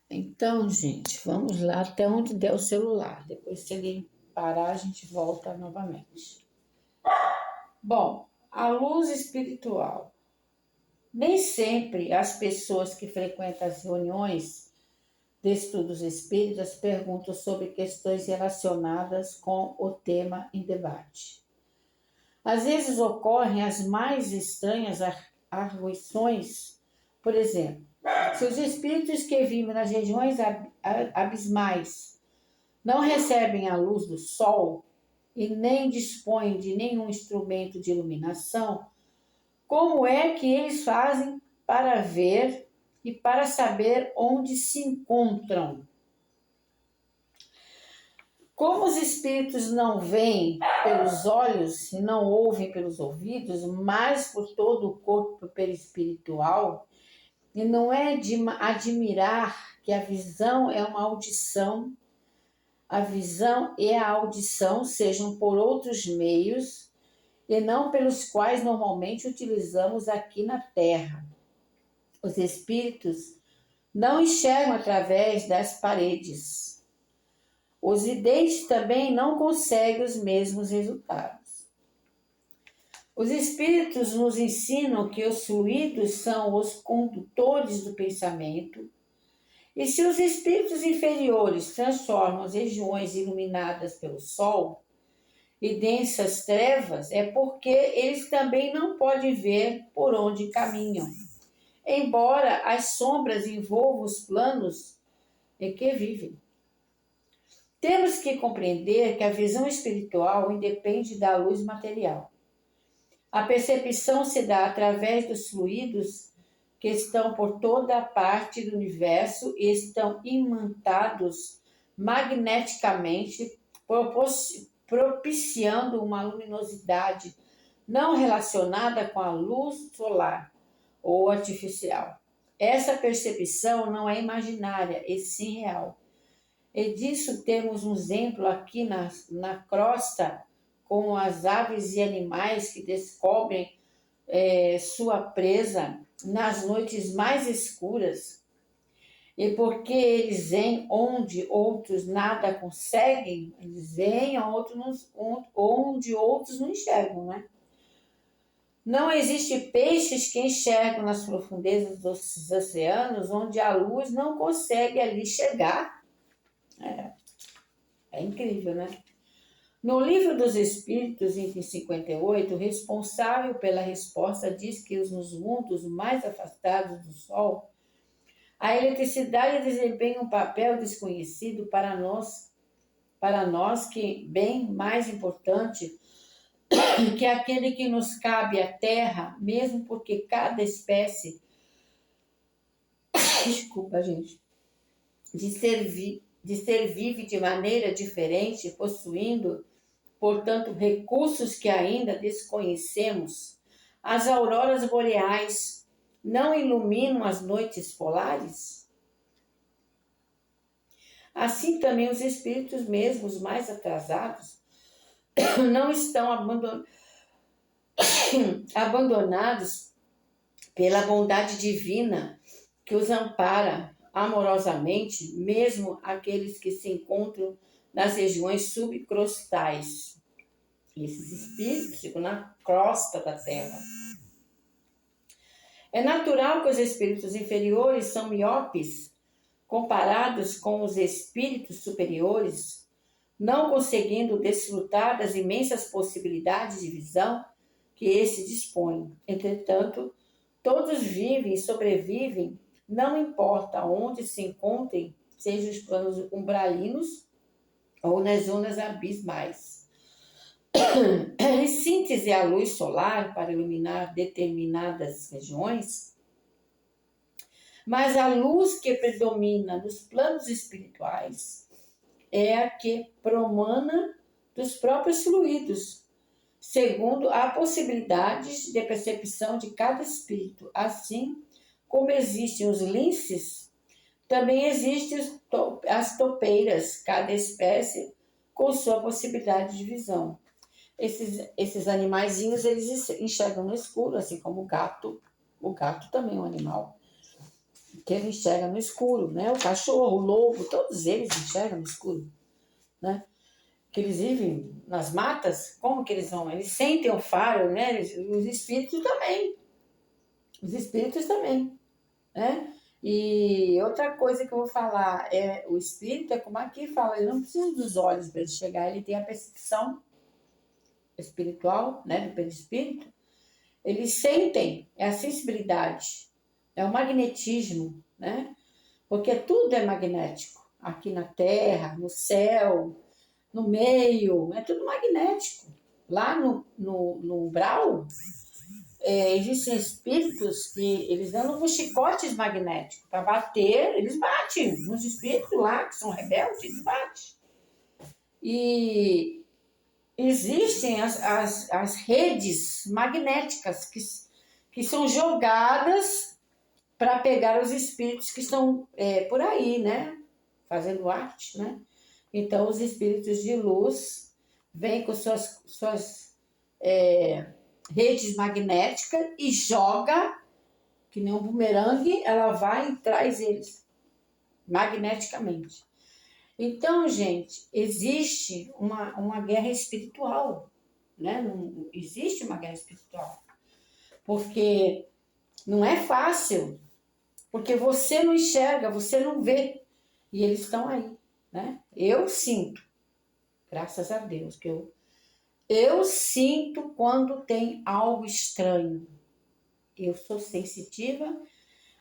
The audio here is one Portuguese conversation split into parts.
Então, gente, vamos lá até onde der o celular. Depois, se ele parar, a gente volta novamente. Bom, a luz espiritual. Nem sempre as pessoas que frequentam as reuniões de estudos espíritas perguntam sobre questões relacionadas com o tema em debate. Às vezes ocorrem as mais estranhas arguições, por exemplo, se os espíritos que vivem nas regiões abismais não recebem a luz do sol e nem dispõem de nenhum instrumento de iluminação, como é que eles fazem para ver e para saber onde se encontram? Como os espíritos não veem pelos olhos e não ouvem pelos ouvidos, mas por todo o corpo perispiritual, e não é de admirar que a visão é uma audição, a visão e a audição sejam por outros meios e não pelos quais normalmente utilizamos aqui na Terra. Os espíritos não enxergam através das paredes. Os videntes também não conseguem os mesmos resultados. Os espíritos nos ensinam que os fluidos são os condutores do pensamento, e se os espíritos inferiores transformam as regiões iluminadas pelo sol e densas trevas, é porque eles também não podem ver por onde caminham, embora as sombras envolvam os planos em que vivem. Temos que compreender que a visão espiritual independe da luz material. A percepção se dá através dos fluidos que estão por toda a parte do universo e estão imantados magneticamente, propiciando uma luminosidade não relacionada com a luz solar ou artificial. Essa percepção não é imaginária, e sim real. E disso temos um exemplo aqui na crosta, com as aves e animais que descobrem sua presa nas noites mais escuras. E porque eles veem onde outros nada conseguem, eles veem onde outros não enxergam, né? Não existe peixes que enxergam nas profundezas dos oceanos, onde a luz não consegue ali chegar. É incrível, né? No Livro dos Espíritos, item 58, o responsável pela resposta diz que nos mundos mais afastados do Sol, a eletricidade desempenha um papel desconhecido para nós que bem mais importante que aquele que nos cabe à Terra, mesmo porque cada espécie, desculpa, gente, de ser vive de maneira diferente, possuindo, portanto, recursos que ainda desconhecemos. As auroras boreais não iluminam as noites polares? Assim também os espíritos mesmos mais atrasados não estão abandonados pela bondade divina que os ampara amorosamente, mesmo aqueles que se encontram nas regiões subcrostais. Esses espíritos ficam na crosta da Terra. É natural que os espíritos inferiores são miopes comparados com os espíritos superiores, não conseguindo desfrutar das imensas possibilidades de visão que esses dispõem. Entretanto, todos vivem e sobrevivem, não importa onde se encontrem, seja os planos umbralinos ou nas zonas abismais. Em síntese, a luz solar para iluminar determinadas regiões, mas a luz que predomina nos planos espirituais é a que promana dos próprios fluidos, segundo a possibilidade de percepção de cada espírito. Assim como existem os linces, também existem as topeiras, cada espécie com sua possibilidade de visão. Esses animaizinhos, eles enxergam no escuro, assim como o gato. O gato também é um animal. que ele enxerga no escuro, né? O cachorro, o lobo, todos eles enxergam no escuro, né? Que eles vivem nas matas, como que eles vão? Eles sentem o faro, né? Os espíritos também. Os espíritos também, né? E outra coisa que eu vou falar é o espírito, é como aqui fala, ele não precisa dos olhos para ele chegar, ele tem a percepção espiritual, né, do perispírito. Eles sentem, é a sensibilidade, é o magnetismo, né? Porque tudo é magnético, aqui na Terra, no céu, no meio, é tudo magnético. Lá no umbral, existem espíritos que eles dão chicotes magnéticos para bater, eles batem. Nos espíritos lá, que são rebeldes, eles batem. E existem as redes magnéticas que são jogadas para pegar os espíritos que estão por aí, né? Fazendo arte, né? Então, os espíritos de luz vêm com suas redes magnéticas e joga, que nem um bumerangue, ela vai e traz eles magneticamente. Então, gente, existe uma guerra espiritual, né? Não, existe uma guerra espiritual. Porque não é fácil, porque você não enxerga, você não vê, e eles estão aí, né? Eu sinto, graças a Deus, que eu sinto quando tem algo estranho. Eu sou sensitiva,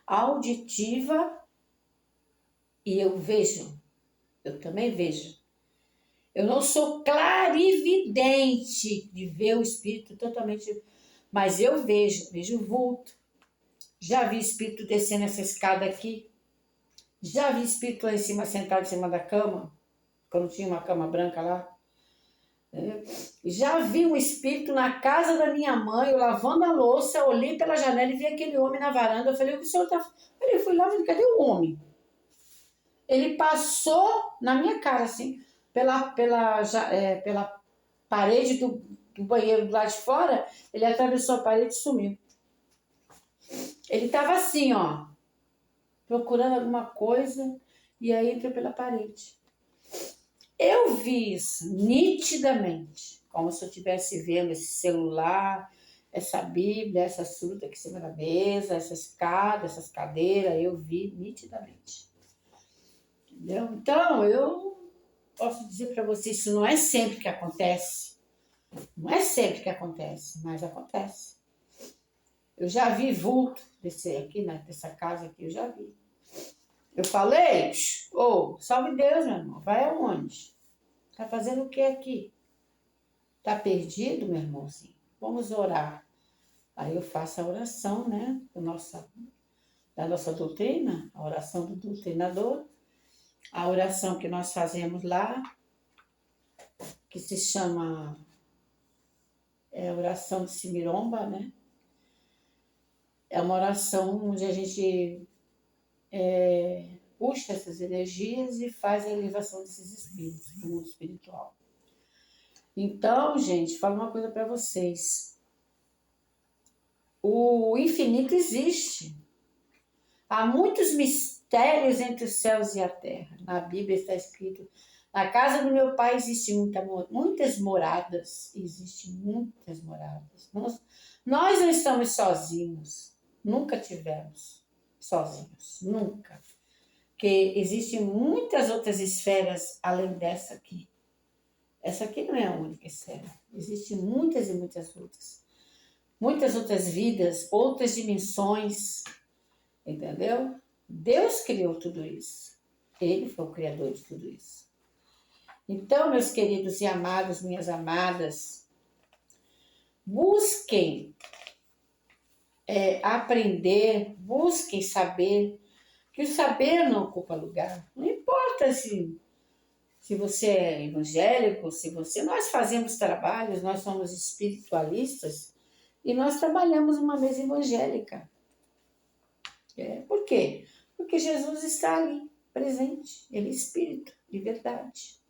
auditiva e eu vejo. Eu também vejo. Eu não sou clarividente de ver o espírito totalmente, mas eu vejo vulto. Já vi espírito descendo essa escada aqui. Já vi espírito lá em cima, sentado em cima da cama, quando tinha uma cama branca lá. Já vi um espírito na casa da minha mãe, eu lavando a louça, olhei pela janela e vi aquele homem na varanda. Eu falei, o que o senhor tá... Eu fui lá e falei, cadê o homem? Ele passou na minha cara, assim, pela parede do banheiro do lado de fora, ele atravessou a parede e sumiu. Ele estava assim, ó, procurando alguma coisa e aí entrou pela parede. Eu vi isso nitidamente, como se eu estivesse vendo esse celular, essa Bíblia, essa fruta aqui em cima da mesa, essa escada, essas cadeiras, eu vi nitidamente. Entendeu? Então, eu posso dizer para vocês, isso não é sempre que acontece. Não é sempre que acontece, mas acontece. Eu já vi vulto dessa casa aqui, eu já vi. Eu falei, salve Deus, meu irmão, vai aonde? Tá fazendo o que aqui? Tá perdido, meu irmãozinho? Vamos orar. Aí eu faço a oração, né, da nossa doutrina, a oração do doutrinador, a oração que nós fazemos lá, que se chama a oração de Simiromba, né? É uma oração onde a gente puxa essas energias e faz a elevação desses espíritos do mundo espiritual. Então, gente, falo uma coisa para vocês. O infinito existe. Há muitos mistérios entre os céus e a terra. Na Bíblia está escrito, na casa do meu pai existem muitas moradas. Existem muitas moradas. Nós não estamos sozinhos. Nunca tivemos sozinhos. Nunca. Porque existem muitas outras esferas além dessa aqui. Essa aqui não é a única esfera. Existem muitas e muitas outras. Muitas outras vidas, outras dimensões. Entendeu? Deus criou tudo isso. Ele foi o criador de tudo isso. Então, meus queridos e amados, minhas amadas, busquem aprender, busquem saber, que o saber não ocupa lugar. Não importa se você é evangélico, nós fazemos trabalhos, nós somos espiritualistas e nós trabalhamos numa mesa evangélica. Por quê? Porque Jesus está ali, presente. Ele é espírito de verdade.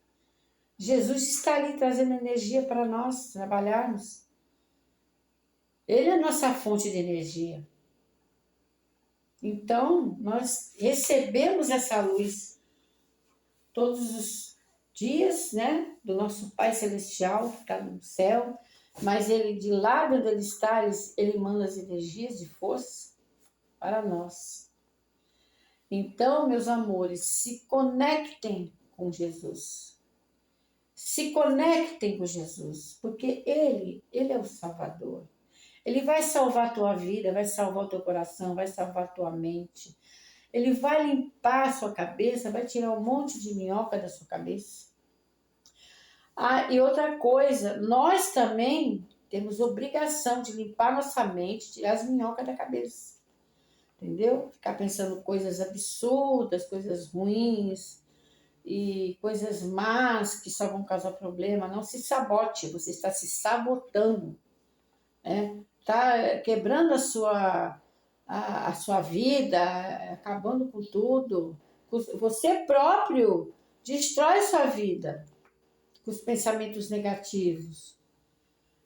Jesus está ali trazendo energia para nós trabalharmos. Ele é a nossa fonte de energia. Então, nós recebemos essa luz todos os dias, né, do nosso Pai Celestial, que está no céu, mas ele, de lá onde ele está, ele manda as energias de força para nós. Então, meus amores, se conectem com Jesus. Se conectem com Jesus, porque Ele é o Salvador. Ele vai salvar a tua vida, vai salvar o teu coração, vai salvar a tua mente. Ele vai limpar a sua cabeça, vai tirar um monte de minhoca da sua cabeça. Ah, e outra coisa, nós também temos obrigação de limpar nossa mente, tirar as minhocas da cabeça. Entendeu? Ficar pensando coisas absurdas, coisas ruins e coisas más que só vão causar problema. Não se sabote, você está se sabotando. Está quebrando a sua vida, acabando com tudo. Você próprio destrói sua vida com os pensamentos negativos.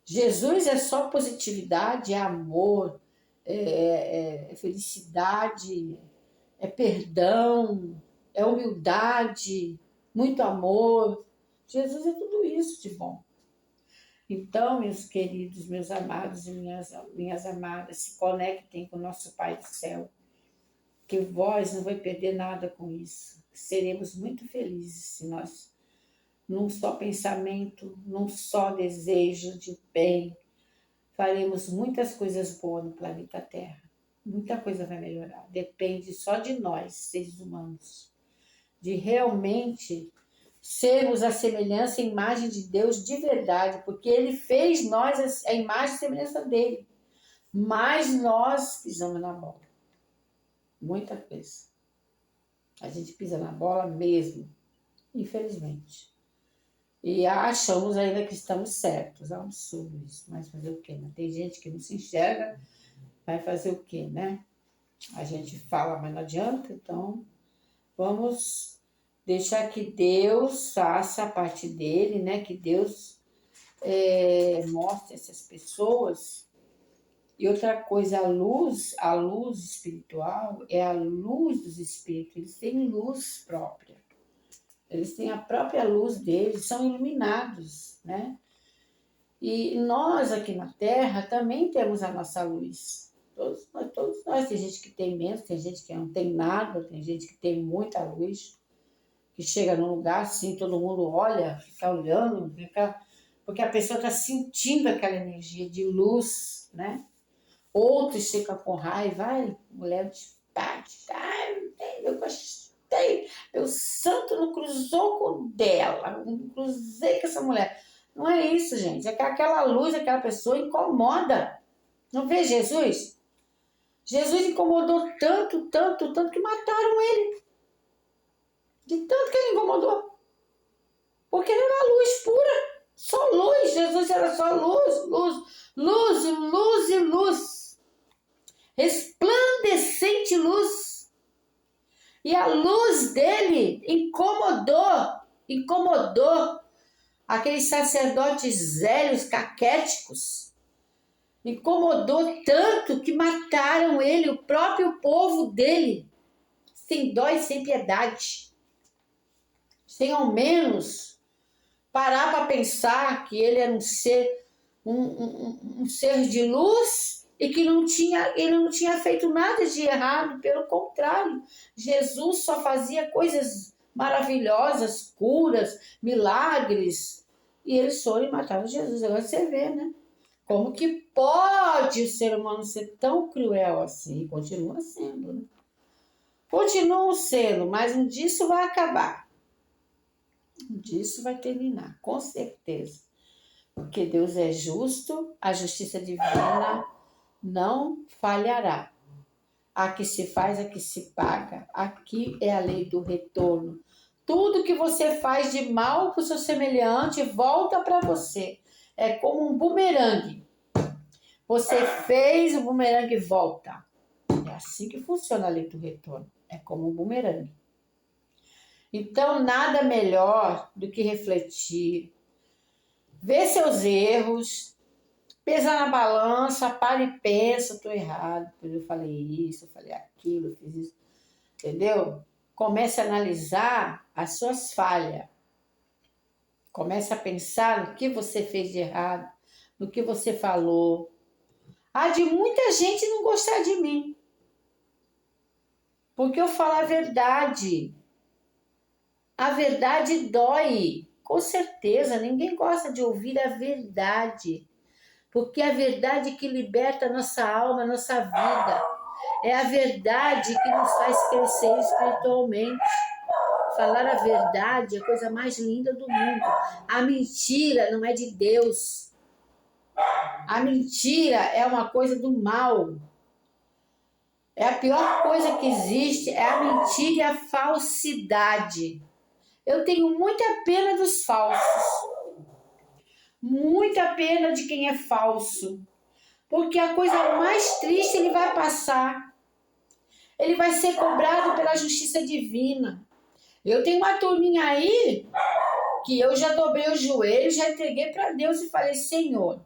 Jesus é só positividade, é amor, é felicidade, é perdão, é humildade, muito amor. Jesus é tudo isso de bom. Então, meus queridos, meus amados e minhas amadas, se conectem com o nosso Pai do céu, que vós não vai perder nada com isso. Seremos muito felizes se nós, num só pensamento, num só desejo de bem, faremos muitas coisas boas no planeta Terra. Muita coisa vai melhorar. Depende só de nós, seres humanos, de realmente sermos a semelhança e imagem de Deus de verdade, porque Ele fez nós a imagem e semelhança dEle. Mas nós pisamos na bola. Muita coisa. A gente pisa na bola mesmo, infelizmente. E achamos ainda que estamos certos. É um absurdo isso. Mas fazer o quê? Né? Tem gente que não se enxerga, vai fazer o quê, né? A gente fala, mas não adianta. Então, vamos deixar que Deus faça a parte dele, né? Que Deus mostre essas pessoas. E outra coisa, a luz espiritual é a luz dos espíritos. Eles têm luz própria. Eles têm a própria luz deles, são iluminados, né? E nós aqui na Terra também temos a nossa luz. Todos nós, tem gente que tem menos, tem gente que não tem nada, tem gente que tem muita luz, que chega num lugar assim, todo mundo olha, fica olhando, porque a pessoa está sentindo aquela energia de luz, né? Outros ficam com raiva, ai, mulher de parte, ai, eu gostei, meu santo não cruzou com dela, não cruzei com essa mulher. Não é isso, gente, é que aquela luz, aquela pessoa incomoda. Não vê Jesus? Jesus incomodou tanto, tanto, tanto que mataram ele. De tanto que ele incomodou. Porque ele era luz pura, só luz. Jesus era só luz, luz, luz, luz e luz. Resplandecente luz. E a luz dele incomodou aqueles sacerdotes velhos, caquéticos. Incomodou tanto que mataram ele, o próprio povo dele, sem dó e sem piedade. Sem ao menos parar para pensar que ele era um ser, um ser de luz e que ele não tinha feito nada de errado, pelo contrário, Jesus só fazia coisas maravilhosas, curas, milagres, e eles foram e mataram Jesus. Agora você vê, né? Como que pode o ser humano ser tão cruel assim? Continua sendo, né? Continuam sendo, mas um dia isso vai acabar. Um dia isso vai terminar, com certeza. Porque Deus é justo, a justiça divina não falhará. A que se faz, a que se paga. Aqui é a lei do retorno. Tudo que você faz de mal para o seu semelhante volta para você. É como um bumerangue. Você fez, o bumerangue volta. É assim que funciona a lei do retorno. É como um bumerangue. Então, nada melhor do que refletir, ver seus erros, pesa na balança, para e pensa, estou errado, eu falei isso, eu falei aquilo, eu fiz isso, entendeu? Comece a analisar as suas falhas. Comece a pensar no que você fez de errado, no que você falou. De muita gente não gostar de mim, porque eu falo a verdade. A verdade dói, com certeza, ninguém gosta de ouvir a verdade, porque é a verdade que liberta a nossa alma, a nossa vida. É a verdade que nos faz crescer espiritualmente. Falar a verdade é a coisa mais linda do mundo. A mentira não é de Deus. A mentira é uma coisa do mal. É a pior coisa que existe, é a mentira e a falsidade. Eu tenho muita pena dos falsos. Muita pena de quem é falso. Porque a coisa mais triste ele vai passar. Ele vai ser cobrado pela justiça divina. Eu tenho uma turminha aí que eu já dobrei o joelho, já entreguei para Deus e falei, Senhor,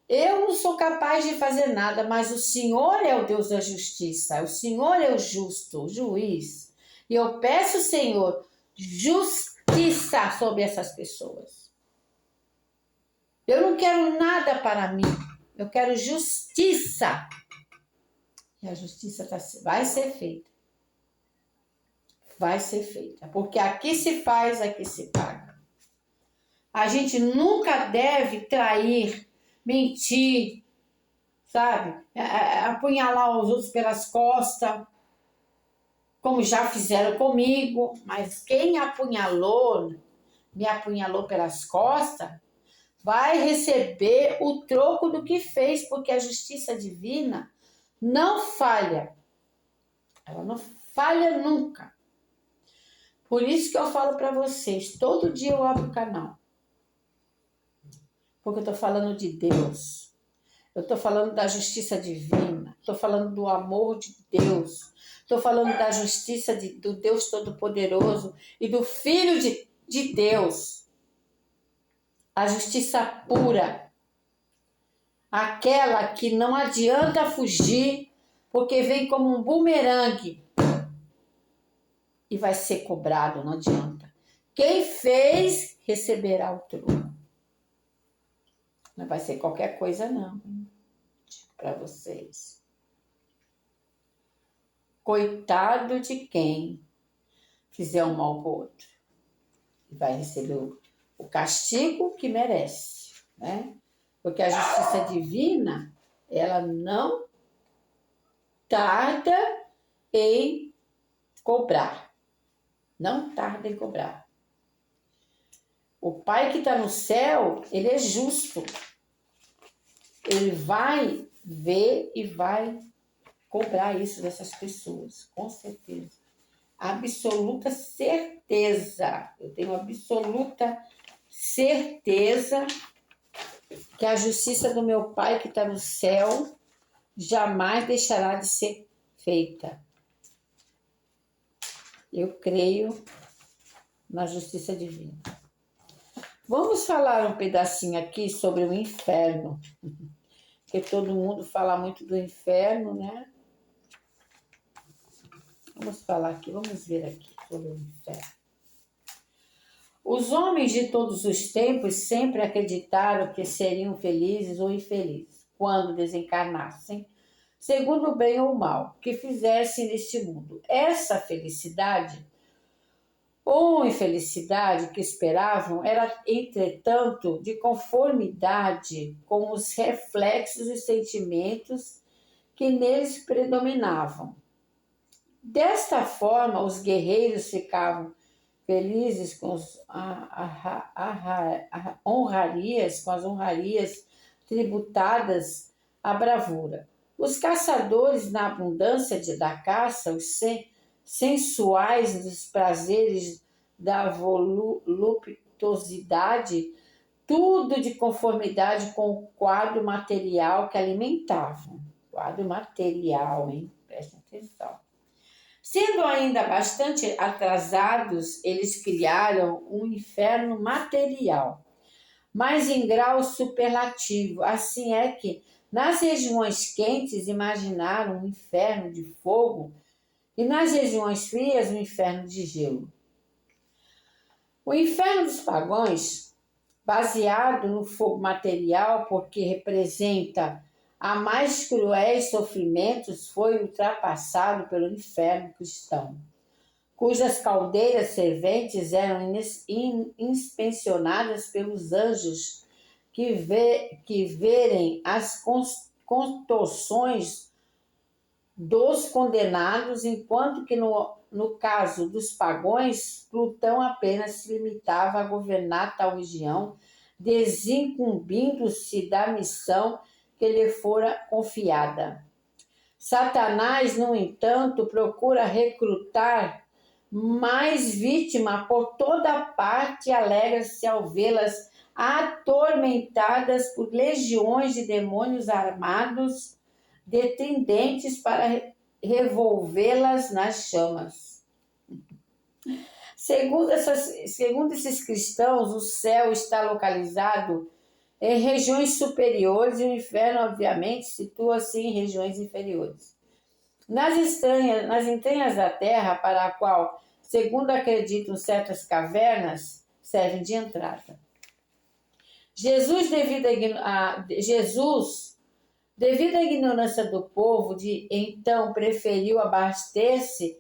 eu não sou capaz de fazer nada, mas o Senhor é o Deus da justiça, o Senhor é o justo, o juiz. E eu peço, Senhor, justiça sobre essas pessoas. Eu não quero nada para mim, eu quero justiça. E a justiça vai ser feita. Vai ser feita. Porque aqui se faz, aqui se paga. A gente nunca deve trair, mentir, sabe? Apunhalar os outros pelas costas, como já fizeram comigo. Mas quem me apunhalou pelas costas, vai receber o troco do que fez, porque a justiça divina não falha. Ela não falha nunca. Por isso que eu falo para vocês, todo dia eu abro o canal. Porque eu estou falando de Deus. Eu estou falando da justiça divina. Estou falando do amor de Deus. Estou falando da justiça do Deus Todo-Poderoso e do Filho de Deus. A justiça pura. Aquela que não adianta fugir, porque vem como um bumerangue. E vai ser cobrado, não adianta. Quem fez, receberá o trono. Não vai ser qualquer coisa, não. Para vocês. Coitado de quem fizer um mal pro outro. Vai receber o castigo que merece, né? Porque a justiça divina, ela não tarda em cobrar. Não tarda em cobrar. O Pai que está no céu, ele é justo. Ele vai ver e vai cobrar isso dessas pessoas, com certeza. Absoluta certeza. Eu tenho absoluta certeza que a justiça do meu Pai que está no céu jamais deixará de ser feita. Eu creio na justiça divina. Vamos falar um pedacinho aqui sobre o inferno. Porque todo mundo fala muito do inferno, né? Vamos falar aqui, vamos ver aqui sobre o inferno. Os homens de todos os tempos sempre acreditaram que seriam felizes ou infelizes quando desencarnassem, segundo o bem ou o mal que fizessem neste mundo. Essa felicidade ou infelicidade que esperavam era, entretanto, de conformidade com os reflexos e sentimentos que neles predominavam. Desta forma, os guerreiros ficavam felizes com as honrarias tributadas à bravura. Os caçadores, na abundância da caça, os sensuais dos prazeres da voluptuosidade, tudo de conformidade com o quadro material que alimentavam. Quadro material, hein? Presta atenção. Sendo ainda bastante atrasados, eles criaram um inferno material, mas em grau superlativo. Assim é que, nas regiões quentes, imaginaram um inferno de fogo, e nas regiões frias, um inferno de gelo. O inferno dos pagãos, baseado no fogo material, porque representa a mais cruéis sofrimentos, foi ultrapassado pelo inferno cristão, cujas caldeiras ferventes eram inspecionadas pelos anjos que verem as contorções dos condenados, enquanto que no caso dos pagãos, Plutão apenas se limitava a governar tal região, desincumbindo-se da missão que lhe fora confiada. Satanás, no entanto, procura recrutar mais vítimas por toda parte e alegra-se ao vê-las atormentadas por legiões de demônios armados, detendentes para revolvê-las nas chamas. Segundo esses cristãos, o céu está localizado em regiões superiores e o inferno, obviamente, situa-se em regiões inferiores. Nas entranhas da terra, para a qual, segundo acreditam certas cavernas, servem de entrada. Jesus, devido à ignorância do povo, então preferiu abaster-se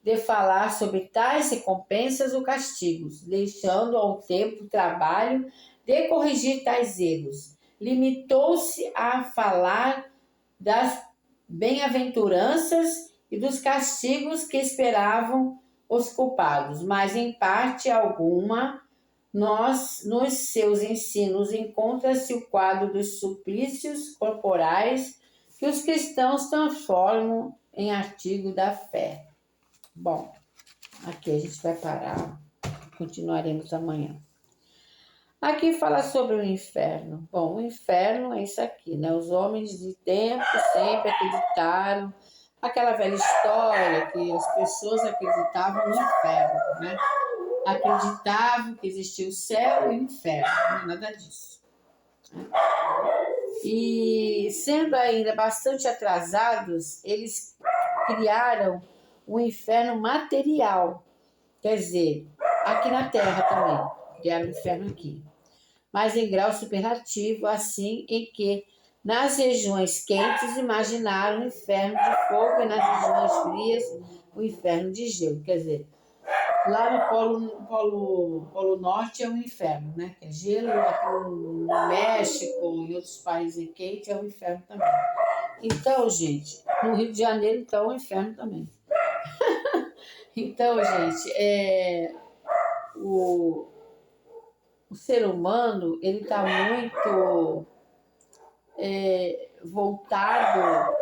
de falar sobre tais recompensas ou castigos, deixando ao tempo o trabalho de corrigir tais erros. Limitou-se a falar das bem-aventuranças e dos castigos que esperavam os culpados, mas em parte alguma nos seus ensinos encontra-se o quadro dos suplícios corporais que os cristãos transformam em artigo da fé. Bom, aqui a gente vai parar, continuaremos amanhã. Aqui fala sobre o inferno. Bom, o inferno é isso aqui, né? Os homens de tempo sempre acreditaram, aquela velha história que as pessoas acreditavam no inferno, né? Acreditavam que existia o céu e o inferno, não é nada disso. E sendo ainda bastante atrasados, eles criaram o inferno material, quer dizer, aqui na Terra também, criaram o inferno aqui, mas em grau superlativo, assim em que nas regiões quentes imaginaram o inferno de fogo e nas regiões frias o inferno de gelo, quer dizer, lá no Polo Norte é um inferno, né? Que é gelo, aqui no México, em outros países quentes é um inferno também. Então, gente, no Rio de Janeiro, então, é um inferno também. Então, gente, o ser humano, ele está muito voltado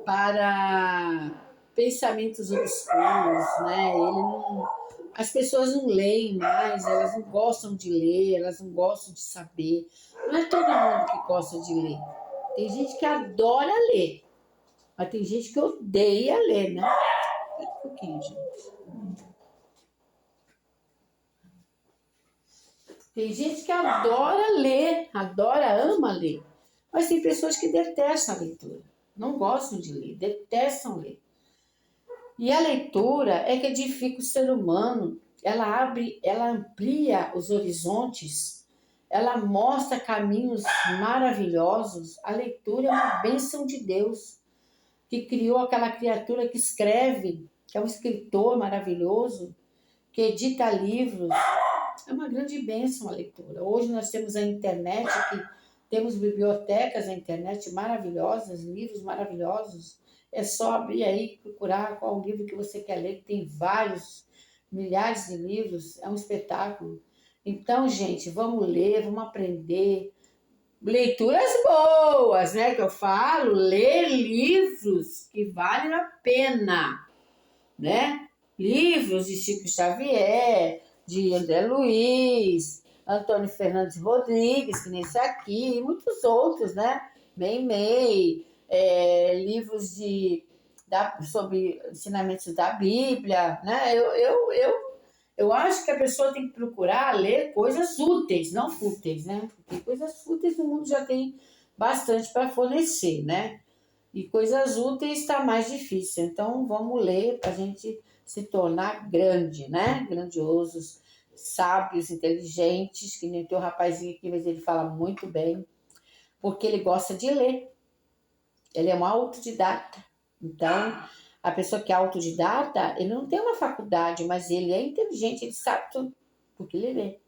para pensamentos obscuros, né? As pessoas não leem mais, elas não gostam de ler, elas não gostam de saber. Não é todo mundo que gosta de ler. Tem gente que adora ler, mas tem gente que odeia ler, né? Um pouquinho, gente. Tem gente que adora ler, ama ler. Mas tem pessoas que detestam a leitura. Não gostam de ler, detestam ler. E a leitura é que edifica o ser humano. Ela amplia os horizontes, ela mostra caminhos maravilhosos. A leitura é uma bênção de Deus, que criou aquela criatura que escreve, que é um escritor maravilhoso, que edita livros. É uma grande bênção a leitura. Hoje nós temos a internet, temos bibliotecas na internet maravilhosas, livros maravilhosos. É só abrir aí e procurar qual o livro que você quer ler, que tem vários, milhares de livros, é um espetáculo. Então, gente, vamos ler, vamos aprender. Leituras boas, né, que eu falo, ler livros que valem a pena, né? Livros de Chico Xavier, de André Luiz, Antônio Fernandes Rodrigues, que nem esse aqui, e muitos outros, né? Meimei, livros sobre ensinamentos da Bíblia, né? Eu acho que a pessoa tem que procurar ler coisas úteis, não fúteis, né? Porque coisas fúteis o mundo já tem bastante para fornecer, né? E coisas úteis está mais difícil. Então, vamos ler para a gente se tornar grande, né? Grandiosos, sábios, inteligentes, que nem teu rapazinho aqui, mas ele fala muito bem, porque ele gosta de ler. Ele é um autodidata. Então, a pessoa que é autodidata, ele não tem uma faculdade, mas ele é inteligente, ele sabe tudo, porque ele lê.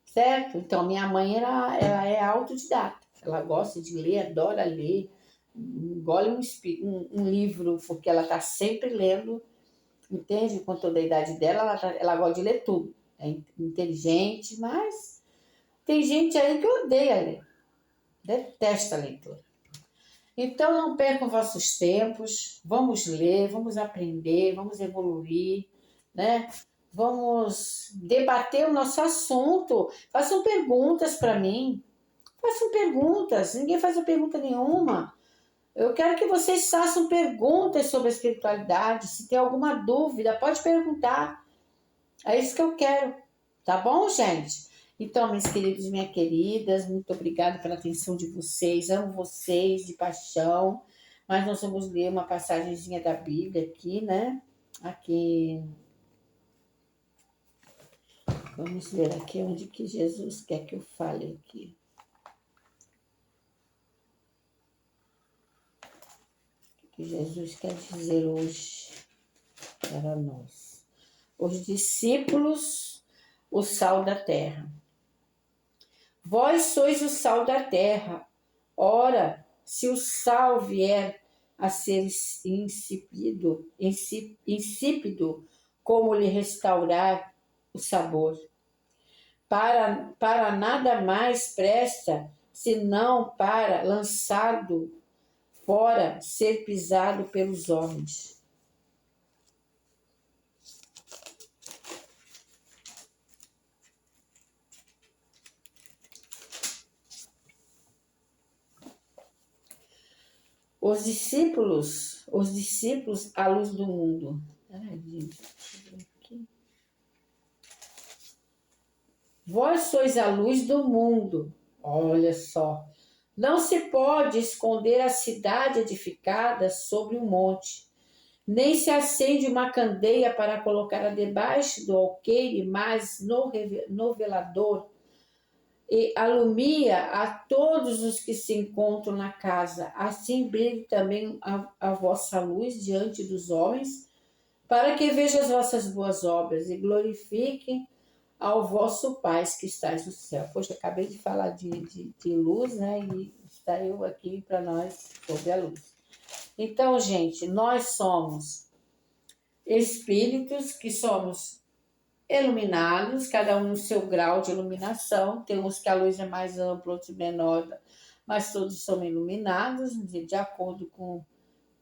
Certo? Então, minha mãe, ela é autodidata. Ela gosta de ler, adora ler. Engole um livro, porque ela está sempre lendo, entende? Com toda a idade dela, ela gosta de ler tudo. É inteligente, mas tem gente aí que odeia ler, detesta a leitura. Então, não percam vossos tempos, vamos ler, vamos aprender, vamos evoluir, né? Vamos debater o nosso assunto. Façam perguntas para mim, façam perguntas, ninguém faz pergunta nenhuma. Eu quero que vocês façam perguntas sobre a espiritualidade. Se tem alguma dúvida, pode perguntar. É isso que eu quero. Tá bom, gente? Então, meus queridos e minhas queridas, muito obrigada pela atenção de vocês. Amo vocês de paixão. Mas nós vamos ler uma passagenzinha da Bíblia aqui, né? Aqui. Vamos ver aqui onde que Jesus quer que eu fale aqui. O que Jesus quer dizer hoje para nós. Os discípulos, o sal da terra. Vós sois o sal da terra. Ora, se o sal vier a ser insípido, como lhe restaurar o sabor? Para nada mais presta, senão para, lançado fora, ser pisado pelos homens. Os discípulos, a luz do mundo. Ai, gente, deixa eu ver aqui. Vós sois a luz do mundo. Olha só. Não se pode esconder a cidade edificada sobre um monte, nem se acende uma candeia para colocá-la debaixo do alqueire, mas no velador, e alumia a todos os que se encontram na casa. Assim brilhe também a vossa luz diante dos homens, para que vejam as vossas boas obras e glorifiquem ao vosso Pai que estais no céu. Poxa, acabei de falar de luz, né? E está eu aqui para nós sobre a luz. Então, gente, nós somos espíritos que somos iluminados, cada um no seu grau de iluminação. Tem uns que a luz é mais ampla, outros menor, mas todos são iluminados de acordo com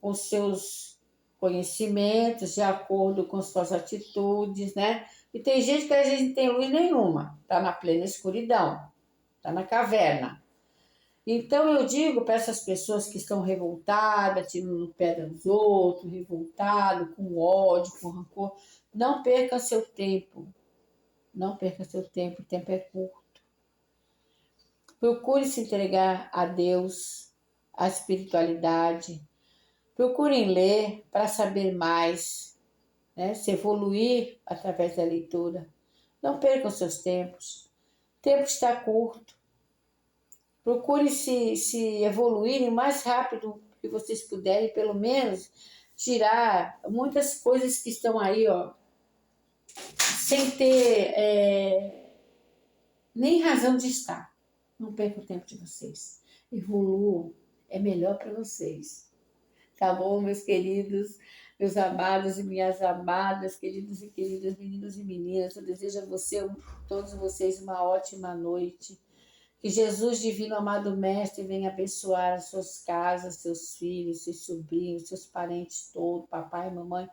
os seus conhecimentos, de acordo com suas atitudes, né? E tem gente que às vezes não tem luz nenhuma, tá na plena escuridão, tá na caverna. Então eu digo para essas pessoas que estão revoltadas, tirando pedra dos outros, revoltado, com ódio, com rancor, não perca seu tempo. Não perca seu tempo, o tempo é curto. Procure se entregar a Deus, à espiritualidade. Procurem ler para saber mais, né? Se evoluir através da leitura. Não percam seus tempos. O tempo está curto. Procure se evoluir o mais rápido que vocês puderem, pelo menos tirar muitas coisas que estão aí, ó, sem ter nem razão de estar. Não percam o tempo de vocês. Evoluam, é melhor para vocês. Tá bom, meus queridos, meus amados e minhas amadas, queridos e queridas, meninos e meninas, eu desejo a todos vocês uma ótima noite. Que Jesus, divino amado Mestre, venha abençoar as suas casas, seus filhos, seus sobrinhos, seus parentes todos, papai, mamãe,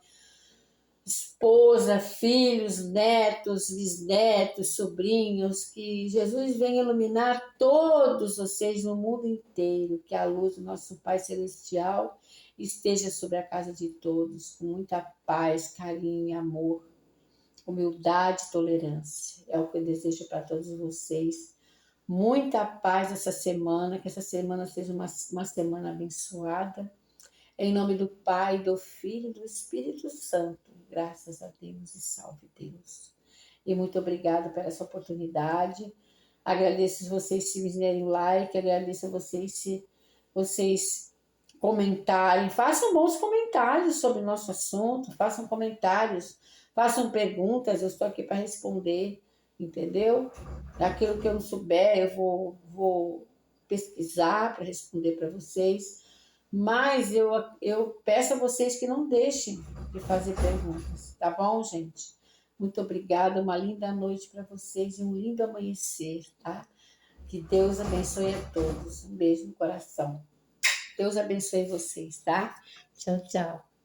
esposa, filhos, netos, bisnetos, sobrinhos, que Jesus venha iluminar todos vocês no mundo inteiro, que a luz do nosso Pai Celestial esteja sobre a casa de todos, com muita paz, carinho e amor. humildade e tolerância. É o que eu desejo para todos vocês. Muita paz essa semana, que essa semana seja uma semana abençoada. Em nome do Pai, do Filho e do Espírito Santo. Graças a Deus e salve Deus. E muito obrigada por essa oportunidade. Agradeço vocês se fizerem like, agradeço vocês se vocês comentarem. Façam bons comentários sobre o nosso assunto, façam comentários, façam perguntas, eu estou aqui para responder, entendeu? Aquilo que eu não souber, eu vou pesquisar para responder para vocês. Mas eu peço a vocês que não deixem de fazer perguntas, tá bom, gente? Muito obrigada, uma linda noite para vocês e um lindo amanhecer, tá? Que Deus abençoe a todos. Um beijo no coração. Deus abençoe vocês, tá? Tchau, tchau.